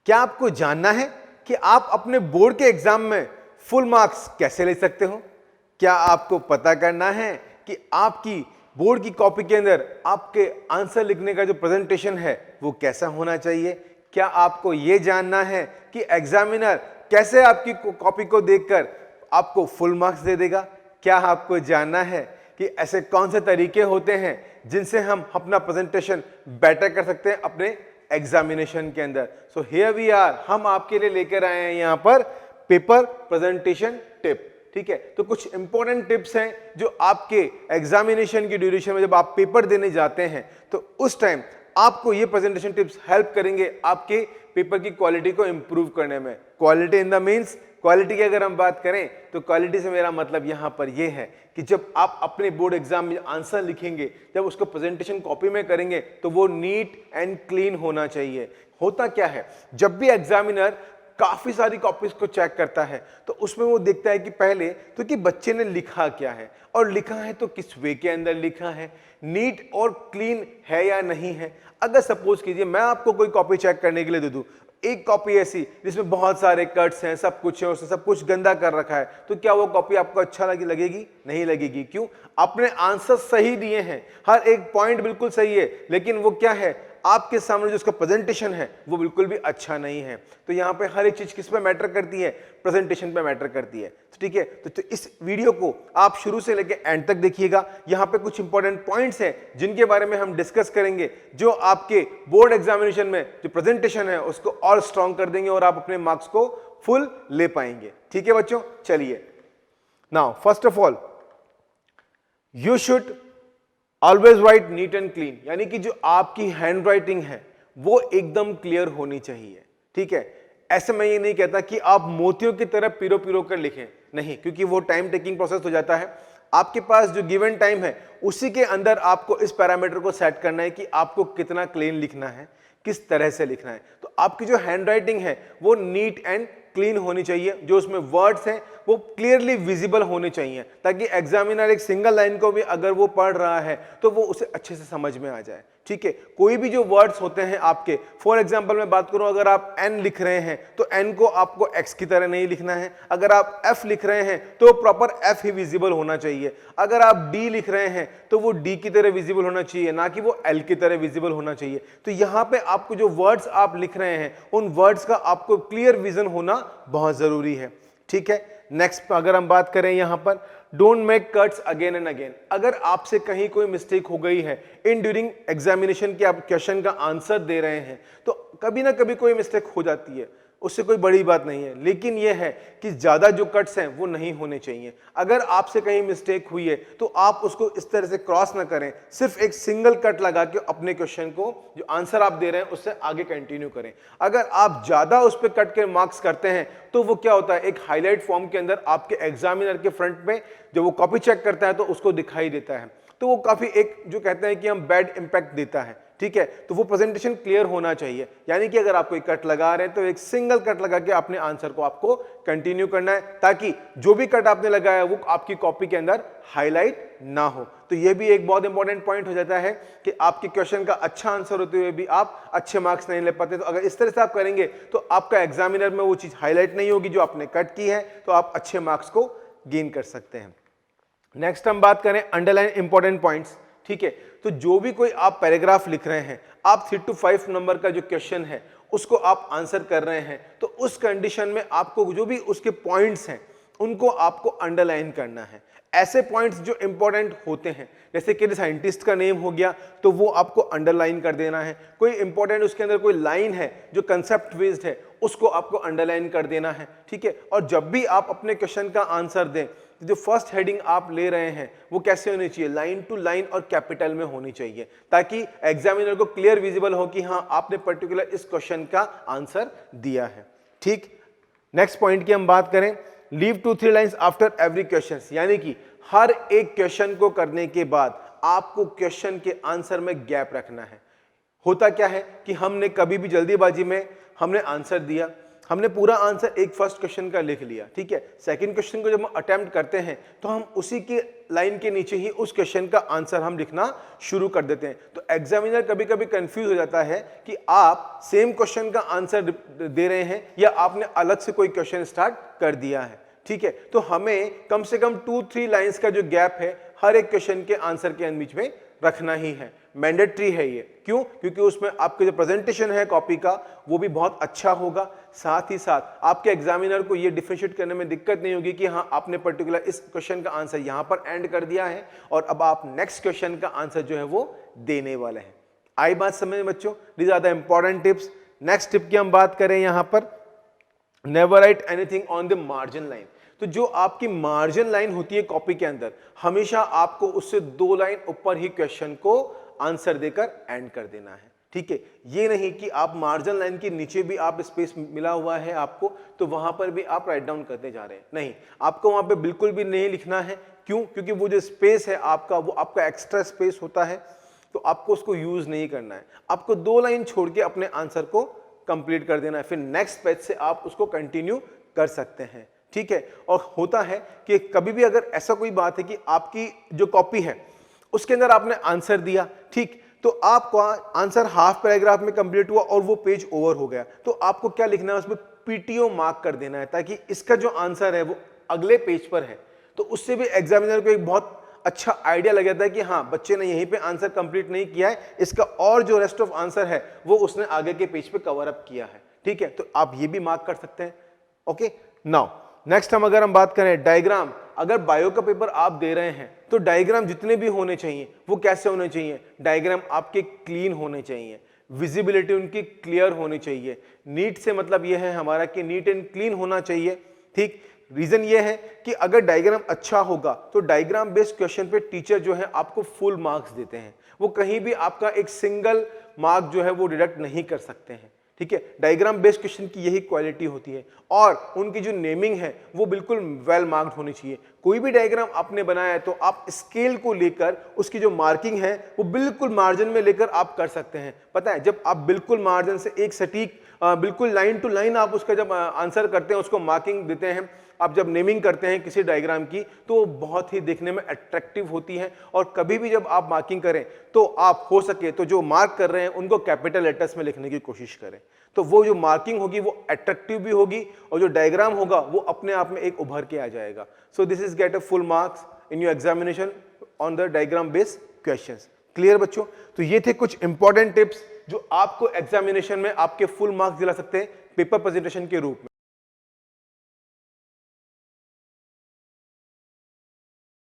क्या आपको जानना है कि आप अपने बोर्ड के एग्जाम में फुल मार्क्स कैसे ले सकते हो? क्या आपको पता करना है कि आपकी बोर्ड की कॉपी के अंदर आपके आंसर लिखने का जो प्रेजेंटेशन है वो कैसा होना चाहिए? क्या आपको यह जानना है कि एग्जामिनर कैसे आपकी कॉपी को देखकर आपको फुल मार्क्स दे देगा? क्या आपको जानना है कि ऐसे कौन से तरीके होते हैं जिनसे हम अपना प्रेजेंटेशन बेटर कर सकते हैं अपने एग्जामिनेशन के अंदर? सो हियर वी आर, हम आपके लिए लेकर आए हैं यहां पर पेपर प्रेजेंटेशन टिप। ठीक है, तो कुछ इंपॉर्टेंट टिप्स हैं जो आपके एग्जामिनेशन की ड्यूरेशन में जब आप पेपर देने जाते हैं तो उस टाइम आपको ये प्रेजेंटेशन टिप्स हेल्प करेंगे आपके पेपर की क्वालिटी को इंप्रूव करने में। Quality in the means, quality की अगर हम बात करें तो क्वालिटी से मेरा मतलब यहां पर यह है कि जब आप अपने बोर्ड एग्जाम में आंसर लिखेंगे, जब उसको प्रेजेंटेशन कॉपी में करेंगे तो वो नीट एंड क्लीन होना चाहिए। होता क्या है, जब भी एग्जामिनर काफी सारी कॉपीज को चेक करता है तो उसमें वो देखता है कि पहले तो कि बच्चे ने लिखा क्या है, और लिखा है तो किस वे के अंदर लिखा है, नीट और क्लीन है या नहीं है। अगर सपोज कीजिए मैं आपको कोई कॉपी चेक करने के लिए दे दूं, एक कॉपी ऐसी जिसमें बहुत सारे कट्स हैं, सब कुछ है, उसने सब कुछ गंदा कर रखा है, तो क्या वो कॉपी आपको अच्छा लगेगी? नहीं लगेगी। क्यों? आपने आंसर सही दिए हैं, हर एक पॉइंट बिल्कुल सही है, लेकिन वो क्या है, आपके सामने जो उसका प्रेजेंटेशन है वो बिल्कुल भी अच्छा नहीं है। तो यहाँ पे हर एक चीज किस पे मैटर करती है? प्रेजेंटेशन पे मैटर करती है। तो ठीक है, तो इस वीडियो को आप शुरू से लेकर एंड तक देखिएगा। यहाँ पे कुछ इंपॉर्टेंट पॉइंट्स हैं जिनके बारे में हम डिस्कस करेंगे, जो आपके बोर्ड एग्जामिनेशन में जो प्रेजेंटेशन है उसको और स्ट्रॉन्ग कर देंगे और आप अपने मार्क्स को फुल ले पाएंगे। ठीक है बच्चों, चलिए। Now first of all, you should always right neat and clean, यानी कि जो आपकी हैंड राइटिंग है वो एकदम क्लियर होनी चाहिए। ठीक है, ऐसे मैं ये नहीं कहता कि आप मोतियों की तरह पिरो पिरो कर लिखें, नहीं, क्योंकि वो टाइम टेकिंग प्रोसेस हो जाता है। आपके पास जो गिवन टाइम है उसी के अंदर आपको इस पैरामीटर को सेट करना है कि आपको कितना क्लीन लिखना है, किस तरह से लिखना है। तो आपकी जो हैंड राइटिंग है वो नीट एंड क्लीन होनी चाहिए, जो उसमें वर्ड्स हैं वो क्लियरली विजिबल होने चाहिए, ताकि एग्जामिनर एक सिंगल लाइन को भी अगर वो पढ़ रहा है तो वो उसे अच्छे से समझ में आ जाए। ठीक है, कोई भी जो वर्ड्स होते हैं आपके, फॉर एग्जांपल मैं बात करूं, अगर आप एन लिख रहे हैं तो एन को आपको एक्स की तरह नहीं लिखना है। अगर आप एफ लिख रहे हैं तो प्रॉपर एफ ही विजिबल होना चाहिए। अगर आप डी लिख रहे हैं तो वो डी की तरह विजिबल होना चाहिए, ना कि वो एल की तरह विजिबल होना चाहिए। तो यहां पे आपको जो वर्ड्स आप लिख रहे हैं उन वर्ड्स का आपको क्लियर विजन होना बहुत जरूरी है। ठीक है, नेक्स्ट अगर हम बात करें यहां पर, don't make cuts again and again. अगर आपसे कहीं कोई मिस्टेक हो गई है इन ड्यूरिंग एग्जामिनेशन के, आप क्वेश्चन का आंसर दे रहे हैं तो कभी ना कभी कोई मिस्टेक हो जाती है, उससे कोई बड़ी बात नहीं है, लेकिन यह है कि ज्यादा जो कट्स हैं वो नहीं होने चाहिए। अगर आपसे कहीं मिस्टेक हुई है तो आप उसको इस तरह से क्रॉस ना करें, सिर्फ एक सिंगल कट लगा के अपने क्वेश्चन को, जो आंसर आप दे रहे हैं उससे आगे कंटिन्यू करें। अगर आप ज्यादा उस पर कट के मार्क्स करते हैं तो वो क्या होता है, एक हाईलाइट फॉर्म के अंदर आपके एग्जामिनर के फ्रंट में जब वो कॉपी चेक करता है तो उसको दिखाई देता है, तो वो काफी एक जो कहते हैं कि हम बैड इंपैक्ट देता है। ठीक है, तो वो प्रेजेंटेशन क्लियर होना चाहिए, यानी कि अगर आप कोई कट लगा रहे हैं तो एक सिंगल कट लगा के अपने आंसर को आपको कंटिन्यू करना है, ताकि जो भी कट आपने लगाया वो आपकी कॉपी के अंदर हाईलाइट ना हो। तो ये भी एक बहुत इंपॉर्टेंट पॉइंट हो जाता है कि आपके क्वेश्चन का अच्छा आंसर होते हुए भी आप अच्छे मार्क्स नहीं ले पाते। तो अगर इस तरह से आप करेंगे तो आपका एग्जामिनर में वो चीज हाईलाइट नहीं होगी जो आपने कट की है, तो आप अच्छे मार्क्स को गेन कर सकते हैं। नेक्स्ट हम बात करें अंडरलाइन इंपॉर्टेंट पॉइंट्स। ठीक है, तो जो भी कोई आप पैराग्राफ लिख रहे हैं, आप 3 to 5 नंबर का जो क्वेश्चन है उसको आप आंसर कर रहे हैं, तो उस कंडीशन में आपको जो भी उसके पॉइंट्स हैं उनको आपको अंडरलाइन करना है। ऐसे पॉइंट्स जो इंपॉर्टेंट होते हैं, जैसे कि साइंटिस्ट का नेम हो गया तो वो आपको अंडरलाइन कर देना है। कोई इंपॉर्टेंट उसके अंदर कोई लाइन है जो कंसेप्ट बेस्ड है उसको आपको अंडरलाइन कर देना है। ठीक है, और जब भी आप अपने क्वेश्चन का आंसर दें तो जो फर्स्ट हेडिंग आप ले रहे हैं वो कैसे होनी चाहिए, लाइन टू लाइन और कैपिटल में होनी चाहिए, ताकि एग्जामिनर को क्लियर विजिबल हो कि हाँ आपने पर्टिकुलर इस क्वेश्चन का आंसर दिया है। ठीक, नेक्स्ट पॉइंट की हम बात करें, leave 2-3 lines after every question, यानी कि हर एक क्वेश्चन को करने के बाद आपको क्वेश्चन के आंसर में गैप रखना है। होता क्या है कि हमने कभी भी जल्दीबाजी में हमने आंसर दिया, हमने पूरा आंसर एक फर्स्ट क्वेश्चन का लिख लिया, ठीक है। सेकंड क्वेश्चन को जब हम अटेम्प्ट करते हैं तो हम उसी के लाइन के नीचे ही उस क्वेश्चन का आंसर हम लिखना शुरू कर देते हैं। तो एग्जामिनर कभी कभी कंफ्यूज हो जाता है कि आप सेम क्वेश्चन का आंसर दे रहे हैं या आपने अलग से कोई क्वेश्चन स्टार्ट कर दिया है, ठीक है। तो हमें कम से कम 2-3 लाइंस का जो गैप है हर एक क्वेश्चन के आंसर के बीच में रखना ही है, मैंडेटरी है ये। क्यों? क्योंकि उसमें आपके जो प्रेजेंटेशन है कॉपी का वो भी बहुत अच्छा होगा। साथ ही साथ आपके एग्जामिनर को ये डिफरेंशिएट करने में दिक्कत नहीं होगी कि हाँ आपने पर्टिकुलर इस क्वेश्चन का आंसर यहाँ पर एंड कर दिया है और अब आप नेक्स्ट क्वेश्चन का आंसर जो है वो देने वाले हैं। आई बात समझ में बच्चों? These are the important tips. Next tip की हम बात करें यहाँ पर, never write anything on the margin line. तो जो आपकी मार्जिन लाइन होती है कॉपी के अंदर, हमेशा आपको उससे 2 लाइन ऊपर ही क्वेश्चन को आंसर देकर एंड कर देना है, ठीक है। ये नहीं कि आप मार्जिन लाइन के नीचे भी आप स्पेस मिला हुआ है आपको तो वहां पर भी आप राइट डाउन करते जा रहे हैं, नहीं, आपको वहां पे बिल्कुल भी नहीं लिखना है। क्यों? क्योंकि वो जो स्पेस है आपका वो आपका एक्स्ट्रा स्पेस होता है, तो आपको उसको यूज नहीं करना है। आपको 2 लाइन छोड़ के अपने आंसर को कंप्लीट कर देना है, फिर नेक्स्ट पेज से आप उसको कंटिन्यू कर सकते हैं, ठीक है। और होता है कि कभी भी अगर ऐसा कोई बात है कि आपकी जो कॉपी है उसके अंदर आपने आंसर दिया, ठीक, तो आपका आंसर हाफ पैराग्राफ में कंप्लीट हुआ और वो पेज ओवर हो गया, तो आपको क्या लिखना है उसमें पीटीओ मार्क कर देना है ताकि इसका जो आंसर है वो अगले पेज पर है। तो उससे भी एग्जामिनर को एक बहुत अच्छा आइडिया लग जाता है कि हाँ बच्चे ने यहीं पे आंसर कंप्लीट नहीं किया है, इसका और जो रेस्ट ऑफ आंसर है वो उसने आगे के पेज पे कवर अप किया है, ठीक है। तो आप ये भी मार्क कर सकते हैं। ओके, नाउ नेक्स्ट अगर हम बात करें डायग्राम, अगर बायो का पेपर आप दे रहे हैं तो डायग्राम जितने भी होने चाहिए वो कैसे होने चाहिए? डायग्राम आपके क्लीन होने चाहिए, विजिबिलिटी उनकी क्लियर होनी चाहिए। नीट से मतलब यह है हमारा कि नीट एंड क्लीन होना चाहिए, ठीक। रीजन ये है कि अगर डायग्राम अच्छा होगा तो डायग्राम बेस्ड क्वेश्चन पे टीचर जो है आपको फुल मार्क्स देते हैं, वो कहीं भी आपका एक सिंगल मार्क जो है वो डिडक्ट नहीं कर सकते हैं, ठीक है। डायग्राम बेस्ड क्वेश्चन की यही क्वालिटी होती है और उनकी जो नेमिंग है वो बिल्कुल वेल मार्क्ड होनी चाहिए। कोई भी डायग्राम आपने बनाया है तो आप स्केल को लेकर उसकी जो मार्किंग है वो बिल्कुल मार्जिन में लेकर आप कर सकते हैं। पता है जब आप बिल्कुल मार्जिन से एक सटीक बिल्कुल लाइन टू लाइन आप उसका जब आंसर करते हैं, उसको मार्किंग देते हैं, आप जब नेमिंग करते हैं किसी डायग्राम की तो वो बहुत ही देखने में अट्रैक्टिव होती है। और कभी भी जब आप मार्किंग करें तो आप हो सके तो जो मार्क कर रहे हैं उनको कैपिटल लेटर्स में लिखने की कोशिश करें, तो वो जो मार्किंग होगी वो अट्रैक्टिव भी होगी और जो डायग्राम होगा वो अपने आप में एक उभर के आ जाएगा। So this is get a full marks in your examination on the diagram based questions. Clear बच्चों? तो ये थे कुछ इंपॉर्टेंट टिप्स जो आपको एग्जामिनेशन में आपके फुल मार्क्स दिला सकते हैं पेपर प्रेजेंटेशन के रूप में।